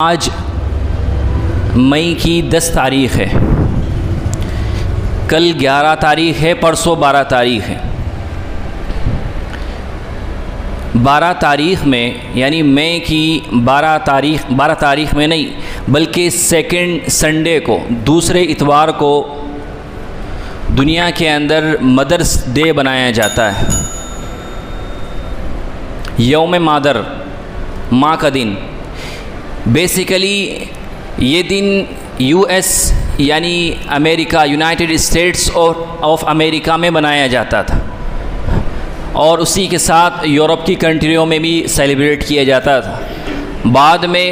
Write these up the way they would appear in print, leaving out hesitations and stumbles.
आज मई की 10 तारीख़ है, कल 11 तारीख़ है, परसों 12 तारीख़ है। 12 तारीख़ में यानी मई की 12 तारीख़ में नहीं बल्कि सेकंड संडे को, दूसरे इतवार को दुनिया के अंदर मदर्स डे बनाया जाता है। यौम मादर, माँ का दिन। बेसिकली ये दिन यूएस यानी America, United states of America में बनाया जाता था और उसी के साथ यूरोप की कंट्रियों में भी सेलिब्रेट किया जाता था। बाद में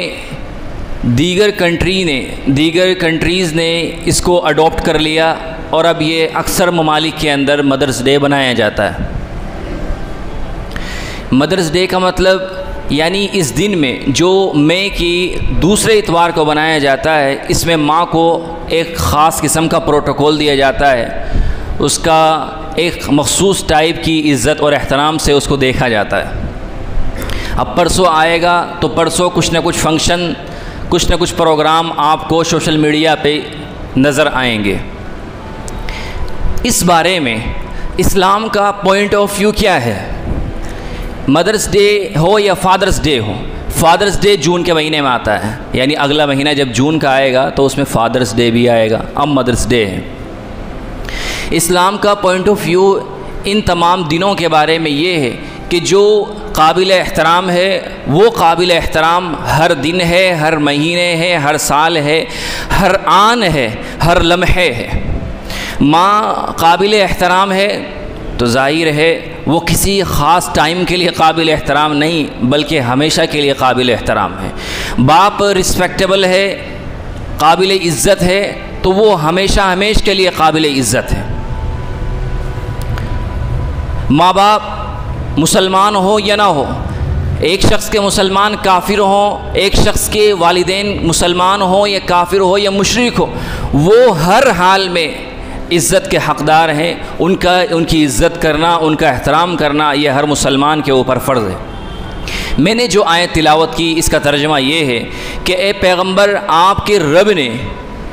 दीगर कंट्रीज़ ने इसको अडॉप्ट कर लिया और अब ये अक्सर ममालिक के अंदर मदर्स डे बनाया जाता है। मदर्स डे का मतलब यानी इस दिन में जो मई की दूसरे इतवार को बनाया जाता है, इसमें माँ को एक ख़ास किस्म का प्रोटोकॉल दिया जाता है, उसका एक मखसूस टाइप की इज़्ज़त और एहतराम से उसको देखा जाता है। अब परसों आएगा तो परसों कुछ ना कुछ फंक्शन, कुछ ना कुछ प्रोग्राम आपको सोशल मीडिया पे नज़र आएंगे। इस बारे में इस्लाम का पॉइंट ऑफ व्यू क्या है? मदर्स डे हो या फादर्स डे हो, फादर्स डे जून के महीने में आता है, यानी अगला महीना जब जून का आएगा तो उसमें फादर्स डे भी आएगा। अब मदर्स डे है। इस्लाम का पॉइंट ऑफ व्यू इन तमाम दिनों के बारे में ये है कि जो काबिल एहतराम है वो काबिल एहतराम हर दिन है, हर महीने है, हर साल है, हर आन है, हर लम्हे है। माँ काबिल एहतराम है तो जाहिर है वो किसी ख़ास टाइम के लिए काबिल एहतराम नहीं बल्कि हमेशा के लिए काबिल एहतराम है। बाप रिस्पेक्टेबल है, काबिल इज़्ज़त है तो वो हमेशा के लिए काबिल इज़्ज़त है। माँ बाप मुसलमान हो या ना हो, एक शख्स के मुसलमान काफिर हो, एक शख्स के वालिदैन मुसलमान हो या काफिर हो या मुशरिक हो, वो हर हाल में इज़्ज़त के हक़दार हैं। उनकी इज़्ज़त करना, उनका एहतराम करना ये हर मुसलमान के ऊपर फ़र्ज़ है। मैंने जो आयत तिलावत की इसका तर्जुमा ये है कि ए पैगंबर, आपके रब ने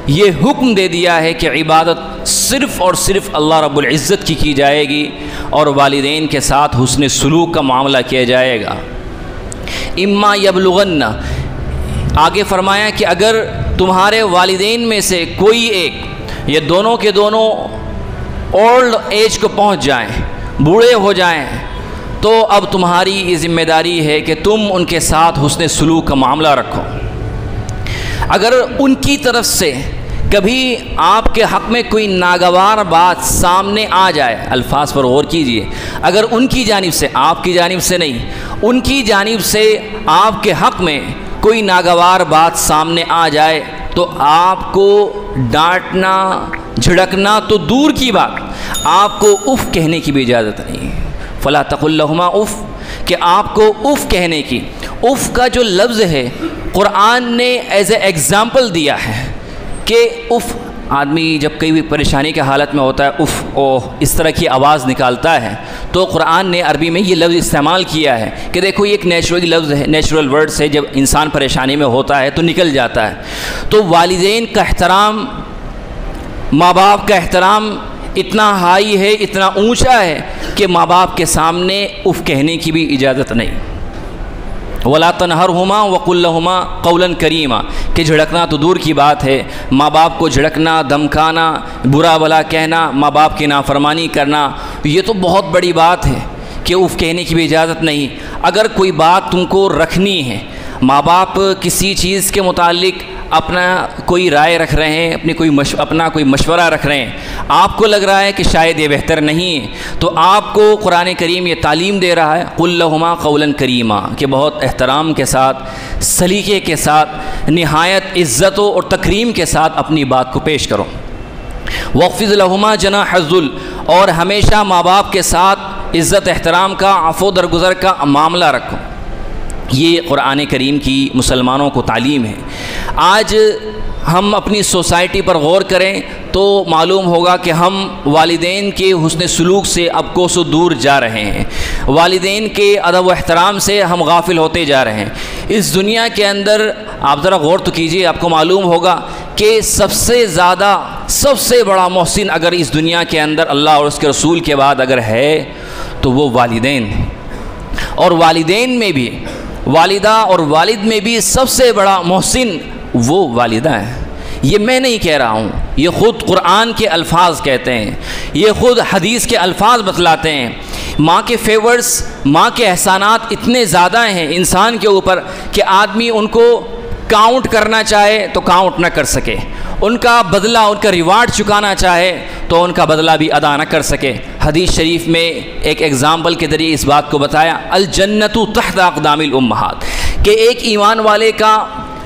ये हुक्म दे दिया है कि इबादत सिर्फ़ और सिर्फ अल्लाह रब्बुल इज़्ज़त की जाएगी और वालिदैन के साथ हुस्न सलूक का मामला किया जाएगा। इम्मा यबलुगन्ना, आगे फरमाया कि अगर तुम्हारे वालिदैन में से कोई एक, ये दोनों के दोनों ओल्ड एज को पहुंच जाएं, बूढ़े हो जाएं, तो अब तुम्हारी ये ज़िम्मेदारी है कि तुम उनके साथ हुस्न सलूक का मामला रखो। अगर उनकी तरफ से कभी आपके हक़ में कोई नागवार बात सामने आ जाए, अल्फाज पर गौर कीजिए, अगर उनकी जानिब से, आपकी जानिब से नहीं, उनकी जानिब से आपके हक़ में कोई नागवार बात सामने आ जाए तो आपको डांटना, झिड़कना तो दूर की बात, आपको उफ़ कहने की भी इजाज़त नहीं है। फ़ला तक़ुल लहुमा उफ़, कि आपको उफ़ कहने की, उफ़ का जो लफ्ज़ है कुरान ने एज़ ए एग्ज़ाम्पल दिया है कि उफ़, आदमी जब कई भी परेशानी की हालत में होता है, उफ़ ओह इस तरह की आवाज़ निकालता है, तो कुरान ने अरबी में ये लफ्ज़ इस्तेमाल किया है कि देखो ये एक नेचुरल लफ्ज़ है, नेचुरल वर्ड से जब इंसान परेशानी में होता है तो निकल जाता है। तो वालिदैन का एहतराम, माँ बाप का एहतराम इतना हाई है, इतना ऊंचा है कि माँ बाप के सामने उफ़ कहने की भी इजाज़त नहीं। वला तनहरहुमा वक़ुल लहुमा क़ौलन करीमा, कि झिड़कना तो दूर की बात है, माँ बाप को झिड़कना, धमकाना, बुरा भला कहना, माँ बाप की नाफरमानी करना, ये तो बहुत बड़ी बात है कि उफ़ कहने की भी इजाज़त नहीं। अगर कोई बात तुमको रखनी है, माँ बाप किसी चीज़ के मुतालिक अपना कोई राय रख रहे हैं, अपना कोई मशवरा रख रहे हैं, आपको लग रहा है कि शायद ये बेहतर नहीं है, तो आपको कुरान करीम ये तालीम दे रहा है क़ुल लहुमा क़ौलन करीमा, कि बहुत एहतराम के साथ, सलीके के साथ, निहायत इज़्ज़त और तकरीम के साथ अपनी बात को पेश करो। वक़्फ़िज़ लहुमा जनाहज़ुल, और हमेशा माँ बाप के साथ इज़्ज़त एहतराम का, अफ़ो दरगुज़र का मामला रखो। ये कुरान करीम की मुसलमानों को तालीम है। आज हम अपनी सोसाइटी पर गौर करें तो मालूम होगा कि हम वालिदैन के हुस्न सलूक से अब कोसों दूर जा रहे हैं, वालिदैन के अदब व एहतराम से हम गाफिल होते जा रहे हैं। इस दुनिया के अंदर आप ज़रा गौर तो कीजिए, आपको मालूम होगा कि सबसे ज़्यादा सबसे बड़ा मोहसिन अगर इस दुनिया के अंदर अल्लाह और उसके रसूल के बाद अगर है तो वो वालिदैन, और वालिदैन में भी वालिदा और वालिद में भी सबसे बड़ा मोहसिन वो वालिदा है। ये मैं नहीं कह रहा हूँ, ये ख़ुद कुरान के अल्फाज कहते हैं, ये ख़ुद हदीस के अल्फाज बतलाते हैं। माँ के फेवर्स, माँ के एहसानात इतने ज़्यादा हैं इंसान के ऊपर कि आदमी उनको काउंट करना चाहे तो काउंट न कर सके, उनका बदला, उनका रिवार्ड चुकाना चाहे तो उनका बदला भी अदा न कर सके। हदीस शरीफ में एक एग्ज़ाम्पल के ज़रिए इस बात को बताया, अल जन्नतु तहत अक़दामिल उम्महात, कि एक ईमान वाले का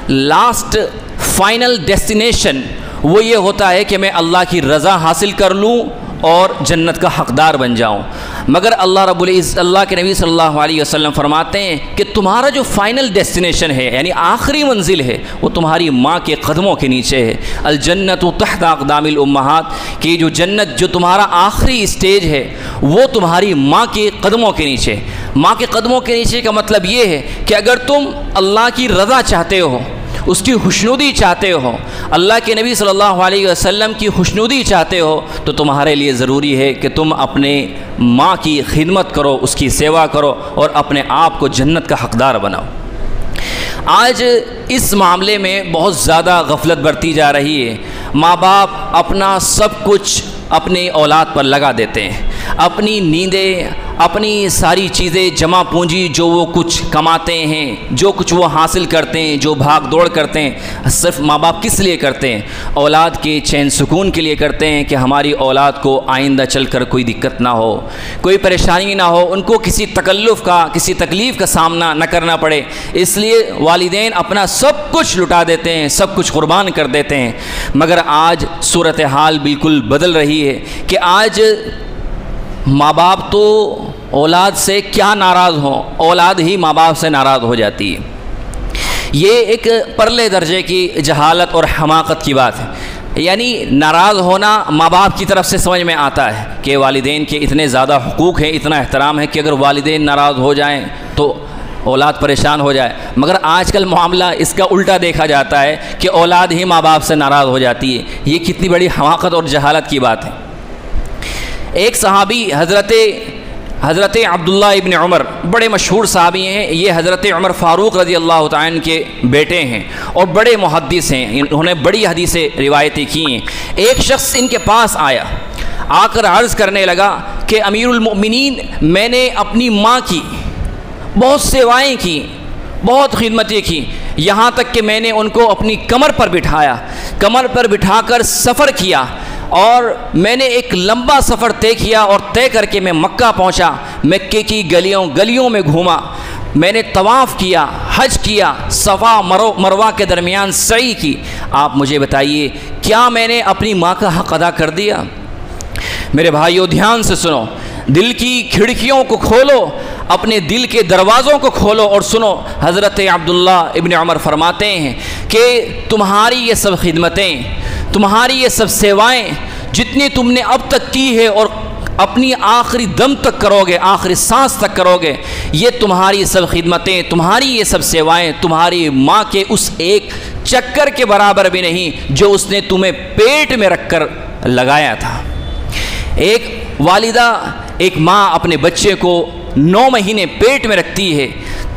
लास्ट फाइनल डेस्टिनेशन वो ये होता है कि मैं अल्लाह की रज़ा हासिल कर लूँ और जन्नत का हक़दार बन जाऊँ। मगर अल्लाह के नबी सल्लल्लाहु अलैहि वसल्लम फरमाते हैं कि तुम्हारा जो फ़ाइनल डेस्टिनेशन है, यानी आखिरी मंजिल है, वो तुम्हारी माँ के कदमों के नीचे है। अल जन्नतु तहत अक़दामिल उम्महात, कि जो जन्नत, जो तुम्हारा आखिरी स्टेज है वो तुम्हारी माँ के कदमों के नीचे। माँ के कदमों के नीचे का मतलब ये है कि अगर तुम अल्लाह की रज़ा चाहते हो, उसकी खुशनुदी चाहते हो, अल्लाह के नबी सल्लल्लाहु अलैहि वसल्लम की खुशनुदी चाहते हो, तो तुम्हारे लिए ज़रूरी है कि तुम अपने माँ की खिदमत करो, उसकी सेवा करो और अपने आप को जन्नत का हक़दार बनाओ। आज इस मामले में बहुत ज़्यादा गफलत बरती जा रही है। माँ बाप अपना सब कुछ अपनी औलाद पर लगा देते हैं, अपनी नींदें, अपनी सारी चीज़ें, जमा पूंजी जो वो कुछ कमाते हैं, जो कुछ वो हासिल करते हैं, जो भाग दौड़ करते हैं, सिर्फ माँ बाप किस लिए करते हैं? औलाद के चैन सुकून के लिए करते हैं कि हमारी औलाद को आइंदा चलकर कोई दिक्कत ना हो, कोई परेशानी ना हो, उनको किसी तकल्लुफ़ का, किसी तकलीफ़ का सामना न करना पड़े। इसलिए वालिदैन अपना सब कुछ लुटा देते हैं, सब कुछ कुर्बान कर देते हैं। मगर आज सूरत हाल बिल्कुल बदल रही है कि आज माँ बाप तो औलाद से क्या नाराज़ हों, औलाद ही माँ बाप से नाराज़ हो जाती है। ये एक परले दर्जे की जहालत और हमाकत की बात है। यानी नाराज़ होना माँ बाप की तरफ से समझ में आता है कि वालिदैन के इतने ज़्यादा हुकूक़ हैं, इतना एहतराम है कि अगर वालिदैन नाराज़ हो जाएं तो औलाद परेशान हो जाए। मगर आजकल मामला इसका उल्टा देखा जाता है कि औलाद ही माँ बाप से नाराज़ हो जाती है। ये कितनी बड़ी हमाकत और जहालत की बात है। एक सहाबी हज़रत अब्दुल्ला इब्न उमर, बड़े मशहूर सहाबी हैं। ये हज़रत उमर फ़ारूक़ रज़ी अल्लाह तआला अन्हु के बेटे हैं और बड़े मुहद्दिस हैं, इन्होंने बड़ी हदीसें रिवायतें की हैं। एक शख्स इनके पास आया, आकर अर्ज़ करने लगा कि अमीरुल मोमिनीन, मैंने अपनी माँ की बहुत सेवाएं की, बहुत खिदमतें की, यहाँ तक कि मैंने उनको अपनी कमर पर बिठाया, कमर पर बिठाकर सफ़र किया और मैंने एक लंबा सफ़र तय किया और तय करके मैं मक्का पहुँचा। मक्के की गलियों में घूमा, मैंने तवाफ़ किया, हज किया, सफ़ा मरवा के दरमियान सई की। आप मुझे बताइए, क्या मैंने अपनी माँ का हक़ अदा कर दिया? मेरे भाइयों, ध्यान से सुनो, दिल की खिड़कियों को खोलो, अपने दिल के दरवाज़ों को खोलो और सुनो। हज़रत अब्दुल्ला इब्न उमर फरमाते हैं कि तुम्हारी ये सब खिदमतें, तुम्हारी ये सब सेवाएं जितनी तुमने अब तक की है और अपनी आखिरी दम तक करोगे, आखिरी सांस तक करोगे, ये तुम्हारी सब खिदमतें, तुम्हारी ये सब सेवाएं तुम्हारी माँ के उस एक चक्कर के बराबर भी नहीं जो उसने तुम्हें पेट में रखकर लगाया था। एक वालिदा, एक माँ अपने बच्चे को 9 महीने पेट में रखती है,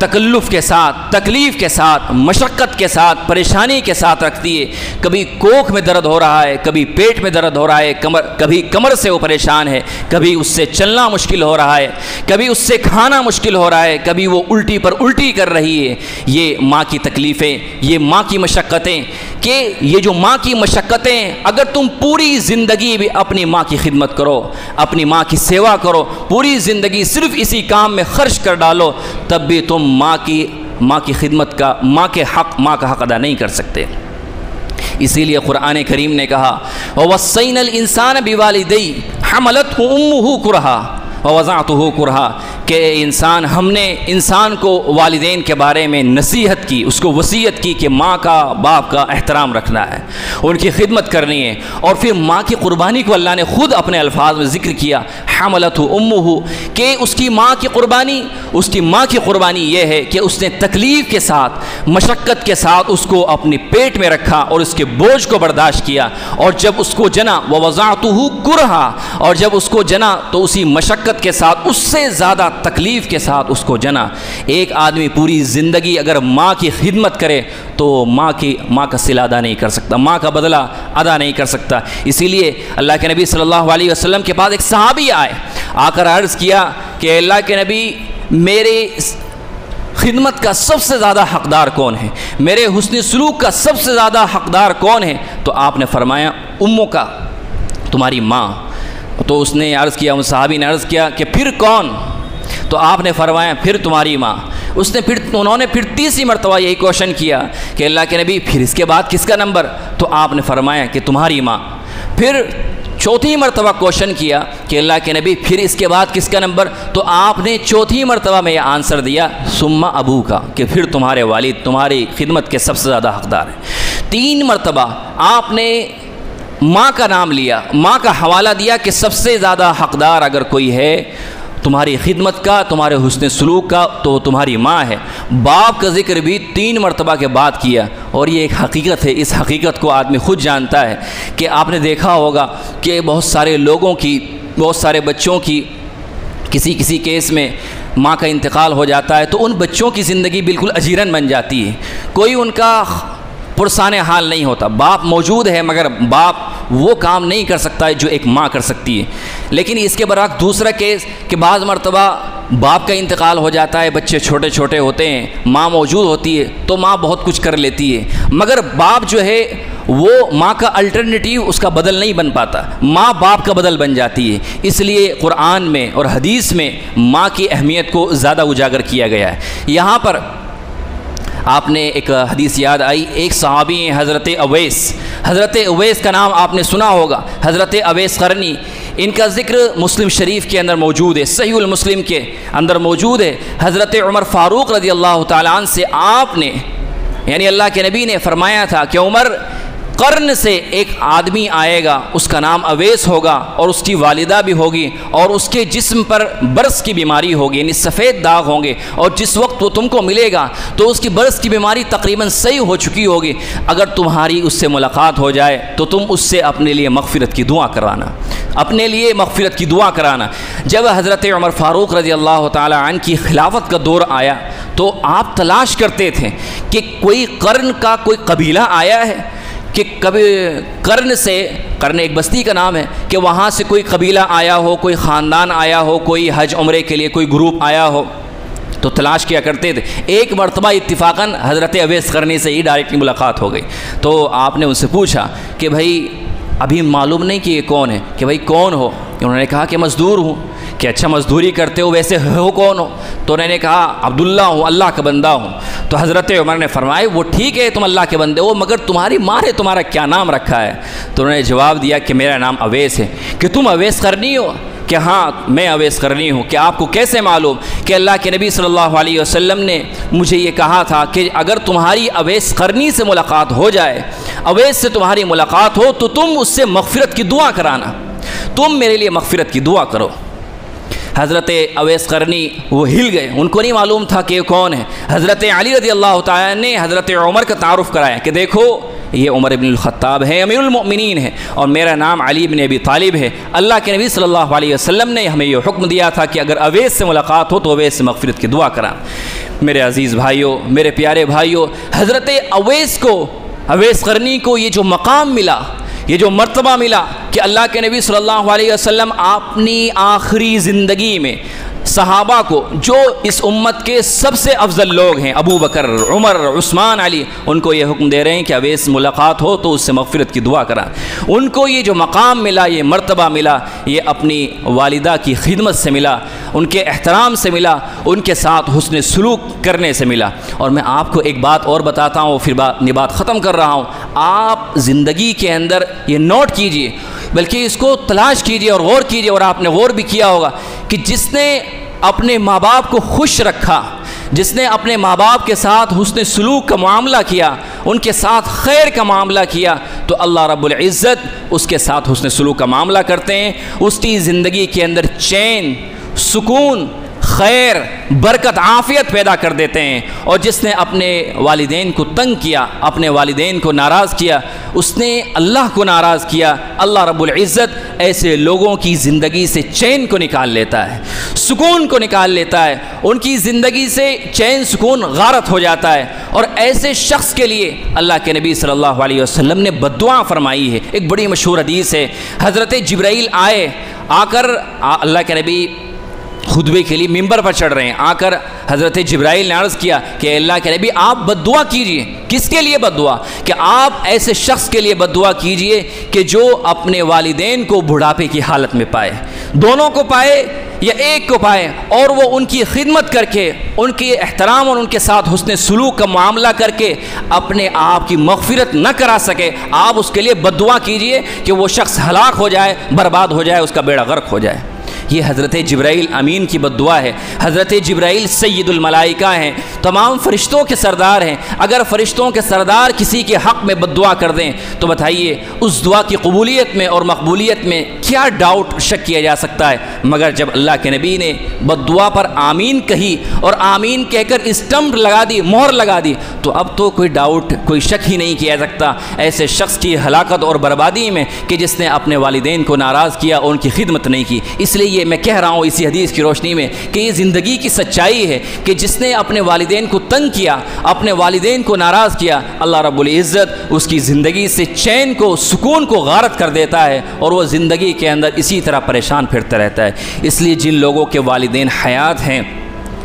तकल्लुफ़ के साथ, तकलीफ़ के साथ, मशक्क़त के साथ, परेशानी के साथ रखती है। कभी कोख में दर्द हो रहा है, कभी पेट में दर्द हो रहा है, कभी कमर से वो परेशान है, कभी उससे चलना मुश्किल हो रहा है, कभी उससे खाना मुश्किल हो रहा है, कभी वो उल्टी पर उल्टी कर रही है। ये माँ की तकलीफ़ें, ये माँ की मशक्क़तें, कि ये जो माँ की मशक्क़तें, अगर तुम पूरी ज़िंदगी भी अपनी माँ की खिदमत करो, अपनी माँ की सेवा करो, पूरी ज़िंदगी सिर्फ़ इसी काम में खर्च कर डालो, तब भी तुम माँ की खिदमत का, माँ का हक़ अदा नहीं कर सकते। इसीलिए क़ुरआन करीम ने कहा, ववस्सैनल इंसान बिवालिदैहि हमलतहु उम्मुहु कुरहा व वज़अतहु कुरहा, कि हमने इंसान को वालिदैन के बारे में नसीहत की, उसको वसीयत की कि माँ का बाप का एहतराम रखना है, उनकी खिदमत करनी है। और फिर माँ की क़ुरबानी को अल्लाह ने ख़ुद अपने अल्फाज में ज़िक्र किया, हमलतहु उम्मुहु, कि उसकी माँ की क़ुरबानी ये है कि उसने तकलीफ़ के साथ, मशक्क़त के साथ उसको अपने पेट में रखा और उसके बोझ को बर्दाश्त किया। और जब उसको जना ववज़अतुहु कुरहा, और जब उसको जना तो उसी मशक्क़त के साथ, उससे ज़्यादा तकलीफ़ के साथ उसको जना। एक आदमी पूरी ज़िंदगी अगर माँ की खिदमत करे तो माँ का सिला अदा नहीं कर सकता, माँ का बदला अदा नहीं कर सकता। इसीलिए अल्लाह के नबी सल्लल्लाहु अलैहि वसल्लम के पास एक सहाबी आकर अर्ज़ किया कि अल्लाह के नबी, मेरे खिदमत का सबसे ज़्यादा हक़दार कौन है, मेरे हुस्न सलूक का सबसे ज़्यादा हक़दार कौन है? तो आपने फरमाया उम्मों का, तुम्हारी माँ। तो उसने अर्ज़ किया, उस सहाबी ने अर्ज़ किया कि फिर कौन? तो आपने फरमाया फिर तुम्हारी माँ। उन्होंने फिर तीसरी मरतबा यही क्वेश्चन किया कि अल्लाह के नबी फिर इसके बाद किसका नंबर? तो आपने फरमाया कि तुम्हारी माँ। फिर चौथी मरतबा क्वेश्चन किया कि अल्लाह के नबी फिर इसके बाद किसका नंबर? तो आपने चौथी मरतबा में यह आंसर दिया सुम्मा अबू का, कि फिर तुम्हारे वालिद तुम्हारी खिदमत के सबसे ज़्यादा हक़दार है। 3 मरतबा आपने माँ का नाम लिया, माँ का हवाला दिया कि सबसे ज़्यादा हक़दार अगर कोई है तुम्हारी खिदमत का, तुम्हारे हुस्न सलूक का, तो तुम्हारी माँ है। बाप का जिक्र भी 3 मरतबा के बाद किया। और ये एक हकीकत है, इस हकीकत को आदमी ख़ुद जानता है कि आपने देखा होगा कि बहुत सारे लोगों की, बहुत सारे बच्चों की किसी केस में माँ का इंतकाल हो जाता है तो उन बच्चों की ज़िंदगी बिल्कुल अजीरन बन जाती है, कोई उनका पुरसाने हाल नहीं होता। बाप मौजूद है मगर बाप वो काम नहीं कर सकता है जो एक माँ कर सकती है। लेकिन इसके बरअक्स दूसरा केस कि बाज़ मरतबा बाप का इंतकाल हो जाता है, बच्चे छोटे छोटे होते हैं, माँ मौजूद होती है तो माँ बहुत कुछ कर लेती है, मगर बाप जो है वो माँ का अल्टरनेटिव उसका बदल नहीं बन पाता, माँ बाप का बदल बन जाती है। इसलिए कुरान में और हदीस में माँ की अहमियत को ज़्यादा उजागर किया गया है। यहाँ पर आपने एक हदीस याद आई, एक सहाबी हैं हज़रत अवैस का नाम आपने सुना होगा, हज़रत अवैस क़रनी। इनका ज़िक्र मुस्लिम शरीफ के अंदर मौजूद है, सहीहुल मुस्लिम के अंदर मौजूद है। हज़रत उमर फ़ारूक रज़ी अल्लाह तआला अन्हु से आपने, यानी अल्लाह के नबी ने फरमाया था कि उमर, कर्न से एक आदमी आएगा, उसका नाम अवैस होगा और उसकी वालिदा भी होगी और उसके जिस्म पर बरस की बीमारी होगी, यानी सफ़ेद दाग होंगे, और जिस वक्त वो तुमको मिलेगा तो उसकी बरस की बीमारी तकरीबन सही हो चुकी होगी। अगर तुम्हारी उससे मुलाकात हो जाए तो तुम उससे अपने लिए मग़फ़िरत की दुआ कराना, अपने लिए मग़फ़िरत की दुआ कराना। जब हज़रत उमर फ़ारूक रज़ी अल्लाह तआला अन्हु की खिलाफत का दौर आया तो आप तलाश करते थे कि कोई कर्न का कोई कबीला आया है, कि कभी कर्न एक बस्ती का नाम है, कि वहाँ से कोई कबीला आया हो, कोई ख़ानदान आया हो, कोई हज उम्रे के लिए कोई ग्रुप आया हो, तो तलाश किया करते थे। एक मरतबा इत्तिफ़ाक़न हज़रत अवैस क़रनी से ही डायरेक्टली मुलाकात हो गई। तो आपने उनसे पूछा कि भाई अभी मालूम नहीं कि ये कौन है, कि भाई कौन हो? उन्होंने कहा कि मज़दूर हूँ। कि अच्छा मज़दूरी करते हो, वैसे हो कौन हो? तो उन्होंने कहा अब्दुल्ला हूँ, अल्लाह का बंदा हूँ। तो हज़रत उमर ने फरमाया वो ठीक है तुम अल्लाह के बंदे हो, मगर तुम्हारी माँ ने तुम्हारा क्या नाम रखा है? तो उन्होंने जवाब दिया कि मेरा नाम अवैस है। कि तुम अवैस क़रनी हो? कि हाँ मैं अवैस क़रनी हूँ। कि आपको कैसे मालूम? कि अल्लाह के नबी सल्लल्लाहु अलैहि वसल्लम ने मुझे ये कहा था कि अगर तुम्हारी अवैस क़रनी से मुलाकात हो जाए, अवैस से तुम्हारी मुलाकात हो तो तुम उससे मग़फ़िरत की दुआ कराना, तुम मेरे लिए मग़फ़िरत की दुआ करो। हज़रत अवैस क़रनी वो हिल गए, उनको नहीं मालूम था कि कौन है। हज़रत अली रज़ी अल्लाह तआला ने हज़रत उमर का तारुफ़ कराया कि देखो ये उमर इब्न ख़त्ताब है, अमीरुल मोमिनीन है, और मेरा नाम अली इब्न अबी तालिब है। अल्लाह के नबी सल्लल्लाहु अलैहि वसल्लम ने हमें ये हुक्म दिया था कि अगर अवैस से मुलाकात हो तो अवैस से मग़फ़िरत की दुआ करा। मेरे अज़ीज़ भाइयों, मेरे प्यारे भाइयों, हज़रत अवैस क़रनी को ये जो मकाम मिला, ये जो मर्तबा मिला कि अल्लाह के नबी सल्लल्लाहु अलैहि वसल्लम अपनी आखिरी ज़िंदगी में सहाबा को, जो इस उम्मत के सबसे अफजल लोग हैं, अबू बकर, उमर, उस्मान, अली, उनको ये हुक्म दे रहे हैं कि अवैस मुलाकात हो तो उससे मग़फ़िरत की दुआ करा। उनको ये जो मकाम मिला, ये मर्तबा मिला, ये अपनी वालिदा की खिदमत से मिला, उनके एहतराम से मिला, उनके साथ हुस्न सलूक करने से मिला। और मैं आपको एक बात और बताता हूँ, फिर बात ख़त्म कर रहा हूँ। आप ज़िंदगी के अंदर ये नोट कीजिए, बल्कि इसको तलाश कीजिए और गौर कीजिए, और आपने गौर भी किया होगा कि जिसने अपने माँ बाप को खुश रखा, जिसने अपने माँ बाप के साथ हुस्न सलूक का मामला किया, उनके साथ खैर का मामला किया, तो अल्लाह रब्बुल इज़्ज़त उसके साथ हुस्न सलूक का मामला करते हैं। उसकी ज़िंदगी के अंदर चैन, सुकून, खैर, बरकत, आफ़ियत पैदा कर देते हैं। और जिसने अपने वालिदैन को तंग किया, अपने वालिदैन को नाराज़ किया, उसने अल्लाह को नाराज़ किया। अल्लाह रब्बुल इज़्ज़त ऐसे लोगों की ज़िंदगी से चैन को निकाल लेता है, सुकून को निकाल लेता है, उनकी ज़िंदगी से चैन सुकून गारत हो जाता है। और ऐसे शख्स के लिए अल्लाह के नबी सल्लल्लाहु अलैहि वसल्लम ने बद्दुआ फरमाई है। एक बड़ी मशहूर हदीस है, हज़रत जिब्राइल आकर अल्लाह के नबी खुतबे के लिए मिंबर पर चढ़ रहे हैं। आकर हज़रत जिब्राइल ने अर्ज़ किया कि अल्लाह के नबी आप बद्दुआ कीजिए। किसके लिए बद्दुआ? कि आप ऐसे शख्स के लिए बद्दुआ कीजिए कि जो अपने वालिदैन को बुढ़ापे की हालत में पाए, दोनों को पाए या एक को पाए, और वो उनकी खिदमत करके, उनके एहतराम और उनके साथ हुस्न सलूक का मामला करके अपने आप की मग़फ़िरत न करा सके, आप उसके लिए बद्दुआ कीजिए कि वो शख्स हलाक हो जाए, बर्बाद हो जाए, उसका बेड़ा गर्क हो जाए। ये हज़रत जिब्राइल अमीन की बद्दुआ है। हज़रत जिब्राइल सय्यदुल मलाइका हैं, तमाम फ़रिश्तों के सरदार हैं। अगर फ़रिश्तों के सरदार किसी के हक़ में बद्दुआ कर दें तो बताइए उस दुआ की कबूलियत में और मकबूलियत में क्या डाउट, शक किया जा सकता है। मगर जब अल्लाह के नबी ने बद्दुआ पर आमीन कही और आमीन कहकर स्टम्प लगा दी, मोहर लगा दी, तो अब तो कोई डाउट, कोई शक ही नहीं किया जा सकता ऐसे शख्स की हलाकत और बर्बादी में कि जिसने अपने वालिदैन को नाराज़ किया और उनकी खिदमत नहीं की। इसलिए ये मैं कह रहा हूँ इसी हदीस की रोशनी में कि ये ज़िंदगी की सच्चाई है कि जिसने अपने वालिदैन को तंग किया, अपने वालिदैन को नाराज़ किया, अल्लाह रब्बुल इज़्ज़त उसकी ज़िंदगी से चैन को, सुकून को गारत कर देता है और वह ज़िंदगी के अंदर इसी तरह परेशान फिरता रहता है। इसलिए जिन लोगों के वालिदैन हयात हैं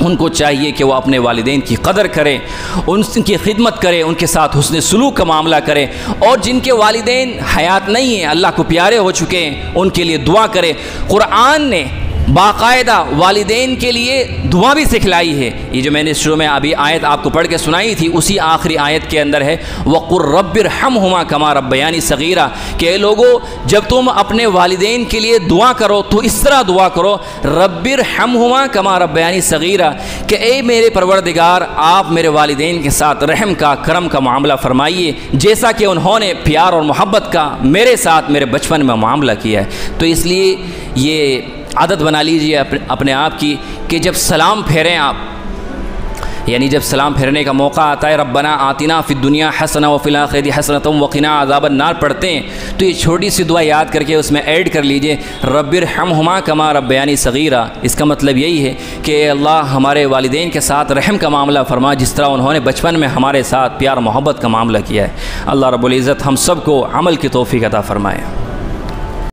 उनको चाहिए कि वो अपने वालिदैन की कदर करें, उनकी खिदमत करें, उनके साथ हुस्न सलूक का मामला करें। और जिनके वालिदैन हयात नहीं हैं, अल्लाह को प्यारे हो चुके हैं, उनके लिए दुआ करें। कुरान ने बाकायदा वालिदैन के लिए दुआ भी सिखलाई है। ये जो मैंने शुरू में अभी आयत आपको पढ़ के सुनाई थी, उसी आखिरी आयत के अंदर है वक़ुर रब्बिरहमहुमा कमा रब्बयानी सगीरा, कि लोगों जब तुम अपने वालिदैन के लिए दुआ करो तो इस तरह दुआ करो, रब्बिरहमहुमा कमा रब्बयानी सगीरा, कि ए मेरे परवरदिगार आप मेरे वालिदैन के साथ रहम का, करम का मामला फरमाइए, जैसा कि उन्होंने प्यार और मोहब्बत का मेरे साथ मेरे बचपन में मामला किया है। तो इसलिए ये आदत बना लीजिए अपने आप की कि जब सलाम फेरें आप, यानी जब सलाम फेरने का मौका आता है, रब्बना आतिना फ़िद दुनिया हसना व फ़िल आखिरति हसनतम व क़िना अज़ाबन नार पढ़ते हैं तो ये छोटी सी दुआ याद करके उसमें ऐड कर लीजिए, रब्बिरहमहुमा कमा रब्बयानी सगीरा। इसका मतलब यही है कि अल्लाह हमारे वालिदैन के साथ रहम का मामला फरमा, जिस तरह उन्होंने बचपन में हमारे साथ प्यार मोहब्बत का मामला किया है। अल्लाह रब्बुल इज़्ज़त हम सब को अमल की तौफ़ीक़ अता फ़रमाए।